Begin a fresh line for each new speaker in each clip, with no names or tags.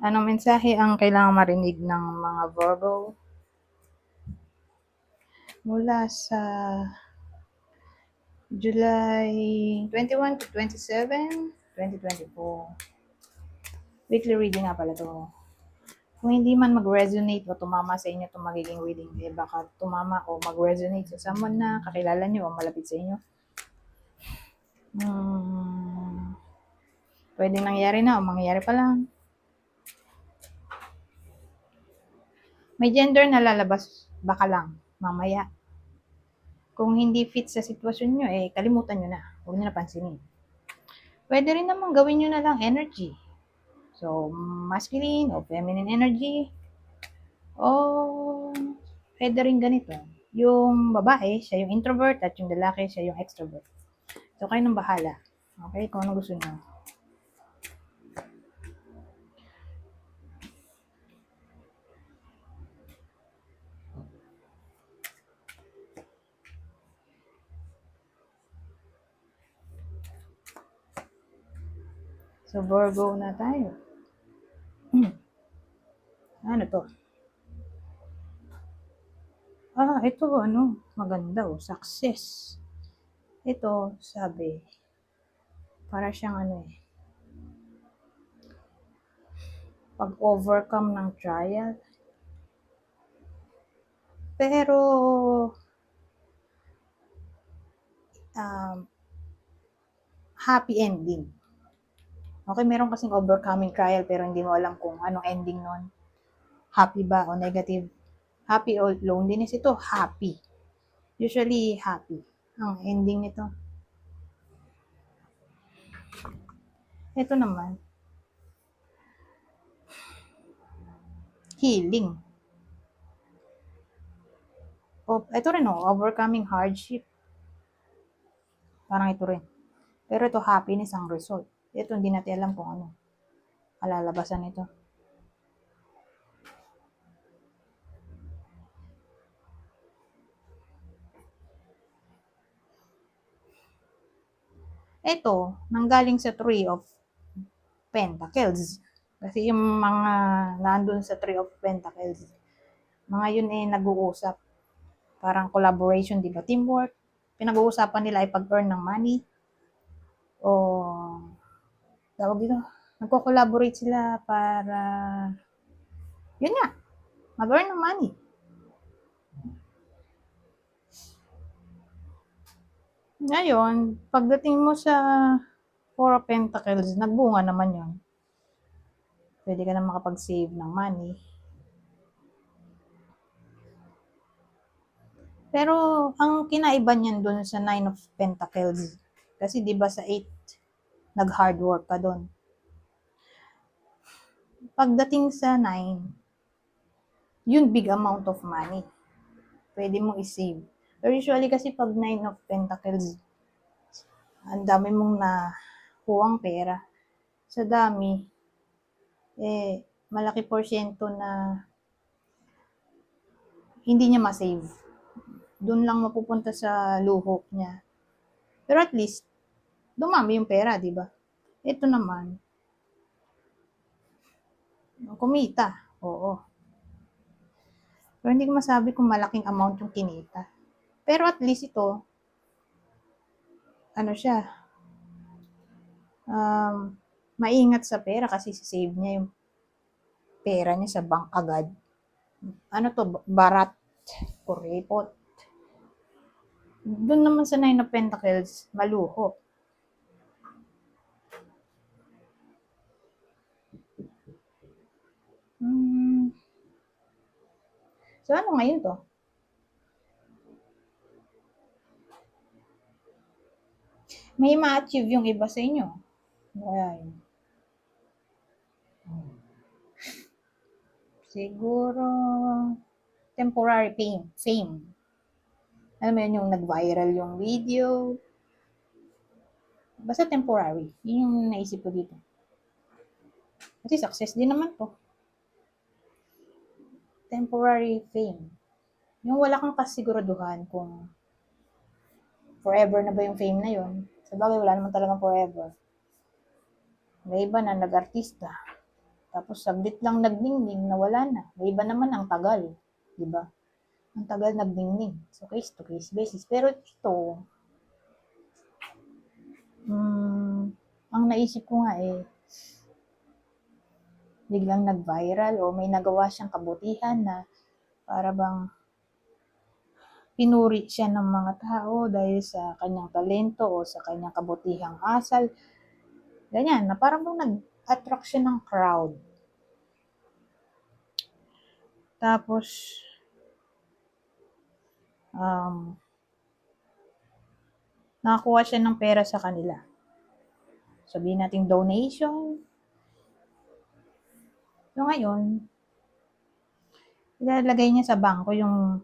Anong mensahe ang kailangang marinig ng mga Virgo mula sa July 21 to 27, 2024? Weekly reading nga pala to. Kung hindi man mag-resonate o tumama sa inyo itong magiging reading, baka tumama o mag-resonate sa someone na kakilala nyo o malapit sa inyo. Pwede nangyari na o mangyayari pa lang. May gender na lalabas, baka lang, mamaya. Kung hindi fit sa sitwasyon nyo, kalimutan nyo na. Huwag nyo na pansinin. Pwede rin naman gawin nyo na lang energy. So, masculine o feminine energy. O, pwede rin ganito. Yung babae, siya yung introvert at yung lalaki, siya yung extrovert. So, kayo nang bahala. Okay? Kung ano gusto nyo. So, Virgo na tayo. Ano to? Ito maganda success. Ito, sabi, para siyang pag-overcome ng trial. Pero, happy ending. Okay, meron kasing overcoming trial pero hindi mo alam kung anong ending nun. Happy ba o negative? Happy o loneliness? Ito, happy. Usually, happy. Ang ending nito. Ito naman, healing. Ito rin overcoming hardship. Parang ito rin. Pero ito, happiness ang result. Ito, hindi natin alam kung ano kalalabasan nito. Ito, nanggaling sa Three of Pentacles. Kasi yung mga nandun sa Three of Pentacles, mga yun nag-uusap. Parang collaboration, di ba? Teamwork. Pinag-uusapan nila ay pag-earn ng money. O, tawag dito, nagko-collaborate sila para, yun nga, mag-earn ng money. Ngayon, pagdating mo sa Four of Pentacles, nagbunga naman yun. Pwede ka na makapag-save ng money. Pero, ang kinaiba niyan dun sa Nine of Pentacles, kasi di ba sa 8, nag-hard work ka dun. Pagdating sa 9, yun big amount of money. Pwede mong i-save. Pero usually kasi pag 9 of Pentacles, ang dami mong nakuhang pera. Sa dami, malaki porsyento na hindi niya ma-save. Doon lang mapupunta sa luho niya. Pero at least, dumami yung pera, di ba? Ito naman, kumita. Oo. Pero hindi ko masabi kung malaking amount yung kinita. Pero at least ito, siya, maingat sa pera kasi save niya yung pera niya sa bank agad. Barat, kuripot. Doon naman sa Nine of Pentacles, maluho. So, ano ngayon to? May ma-achieve yung iba sa inyo. Ayan. Siguro, temporary fame. Alam mo yun, yung nag-viral yung video. Basta temporary. Yun yung naisip ko dito. Kasi success din naman to. Temporary fame. Yung wala kang kasiguraduhan kung forever na ba yung fame na yun. Sa bagay, wala naman talagang forever. May iba na nag-artista. Tapos saglit lang nagdingding, nawala na. May iba naman ang tagal, di ba? Ang tagal nagdingding. So, case to case basis. Pero ito, ang naisip ko nga biglang nag-viral o may nagawa siyang kabutihan na para bang pinuri siya ng mga tao dahil sa kanyang talento o sa kanyang kabutihang asal. Ganyan, na parang bang nag-attract siya ng crowd. Tapos, nakakuha siya ng pera sa kanila. Sabihin natin donation. So ngayon, ilalagay niya sa bangko yung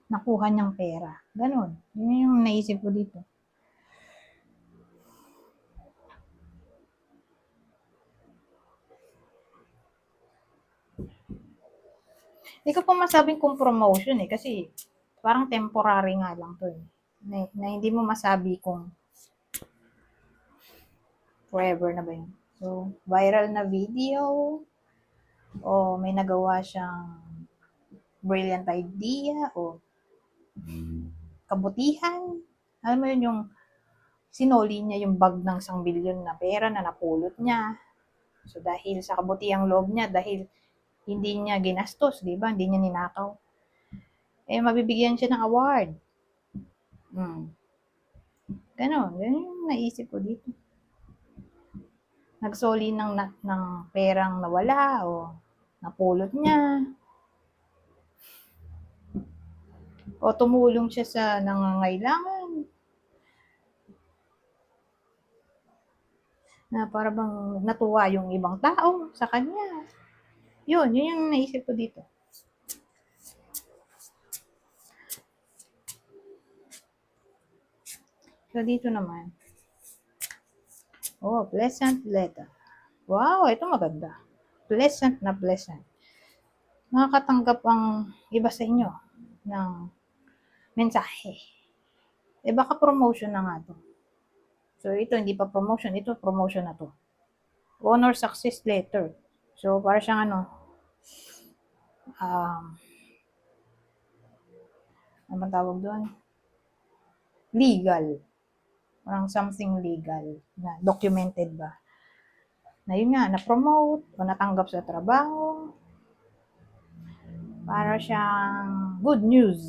nakuha niyang pera. Ganon. Yun yung naisip ko dito. Hindi ko pa masabing kung promotion kasi parang temporary nga lang to na hindi mo masabi kung forever na ba yun. So, viral na video o may nagawa siyang brilliant idea o kabutihan. Alam mo yun, yung sinoli niya yung bag ng 1 billion na pera na napulot niya. So, dahil sa kabutihang loob niya, dahil hindi niya ginastos, di ba? Hindi niya ninakaw. Mabibigyan siya ng award. Ganon. Ganun yung naisip ko dito. Nagsoli ng perang nawala o napulot niya. O tumulong siya sa nangangailangan. Na para bang natuwa yung ibang tao sa kanya. Yun yung naisip ko dito. So, dito naman. Pleasant letter. Wow, ito maganda. Pleasant na pleasant. Nakakatanggap ang iba sa inyo ng mensahe. Baka promotion na nga to. So, ito hindi pa promotion. Ito promotion na to. Honor success letter. So, para siyang ano tawag doon? Legal. Parang something legal na documented ba? Na yun nga, na-promote o natanggap sa trabaho. Para siyang good news.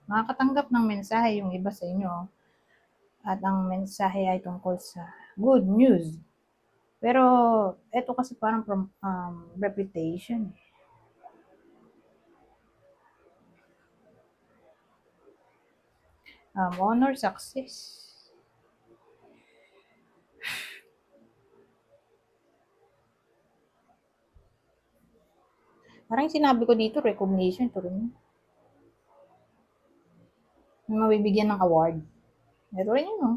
Makakatanggap ng mensahe yung iba sa inyo. At ang mensahe ay tungkol sa good news. Pero, ito kasi parang reputation. Honor, success. Parang sinabi ko dito, recognition to rin. Mabibigyan ng award. Ito rin yun, no?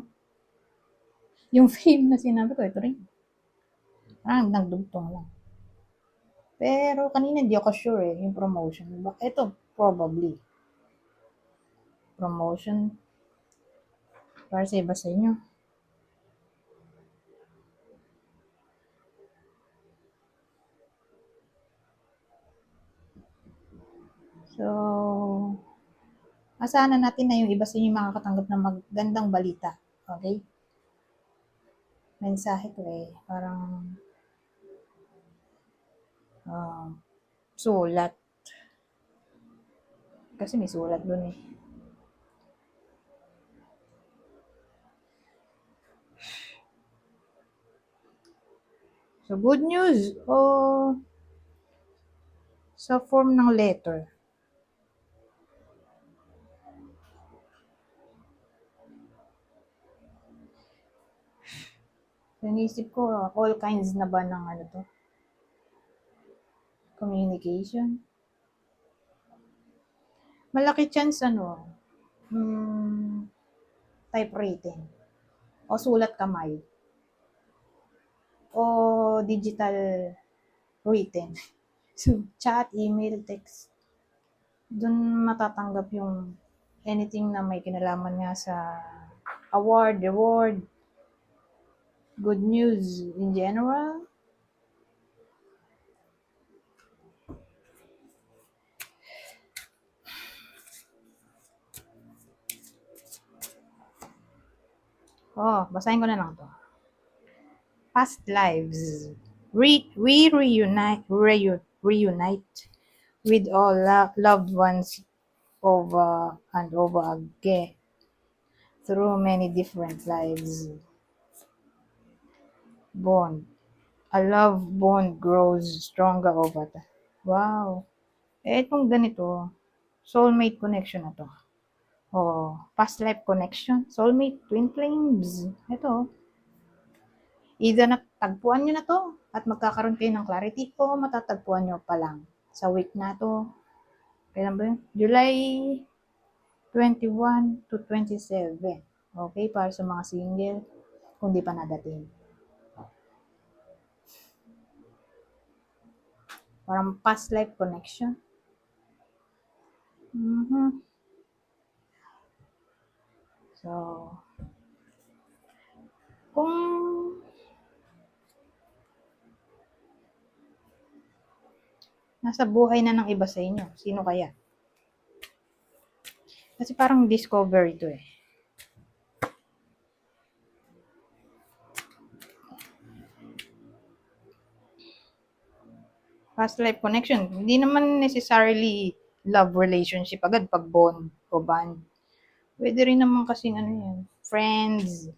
Yung fame na sinabi ko, ito rin. Parang nagdugtong lang. Pero kanina hindi ako sure yung promotion. Ito, probably. Promotion. Para sa iba sa inyo. So, asahan natin na yung iba sa inyo makakatanggap ng magandang balita. Okay? Mensahe ko parang sulat. Kasi may sulat dun So, good news o sa form ng letter. Nanisip ko, all kinds na ba ng to? Communication. Malaki chance typewritten. O sulat kamay. O digital written. So, chat, email, text. Doon matatanggap yung anything na may kinalaman nga sa award, reward, good news in general. Basahin ko na lang to. Past lives. We reunite with all loved ones over and over again through many different lives. Bond. A love bond grows stronger over time. Wow. Itong ganito, soulmate connection na to. Past life connection, soulmate, twin flames. Ito, either natagpuan nyo na to at magkakaroon kayo ng clarity o matatagpuan nyo pa lang sa week na to. Kailan ba yun? July 21 to 27. Okay, para sa mga single, kung di pa nadating. Parang past life connection. So, kung nasa buhay na ng iba sa inyo, sino kaya? Kasi parang discovery to eh. Past life connection, hindi naman necessarily love relationship agad pag bond o band. Pwede rin naman kasing ano yan, friends,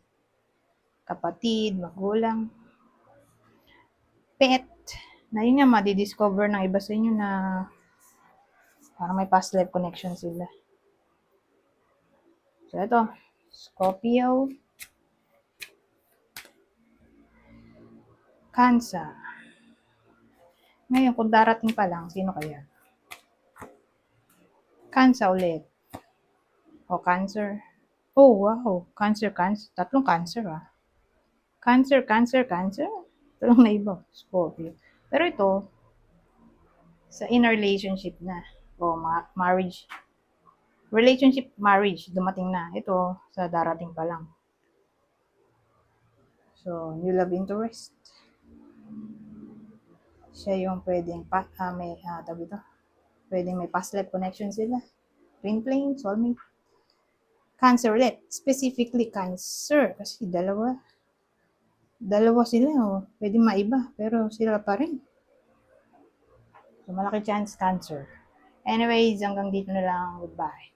kapatid, magulang, pet, na yun nga, madidiscover ng iba sa inyo na parang may past life connection sila. So, ito, Scorpio, Cancer. Ngayon, kung darating pa lang, sino kaya? Cancer ulit. Cancer. Oh, wow. Cancer. Tatlong cancer ah. Cancer. Tatlong na iba. Scorpio. Pero ito, sa inner relationship na. Marriage. Relationship, marriage, dumating na. Ito, sa darating pa lang. So, new love interest. Siya yung pwedeng, pwedeng may past life connection sila. Twin flame, soulmate. Cancer ulit. Specifically, Cancer. Kasi dalawa sila. Pwede maiba, pero sila pa rin. So, malaki chance Cancer. Anyways, hanggang dito na lang. Goodbye.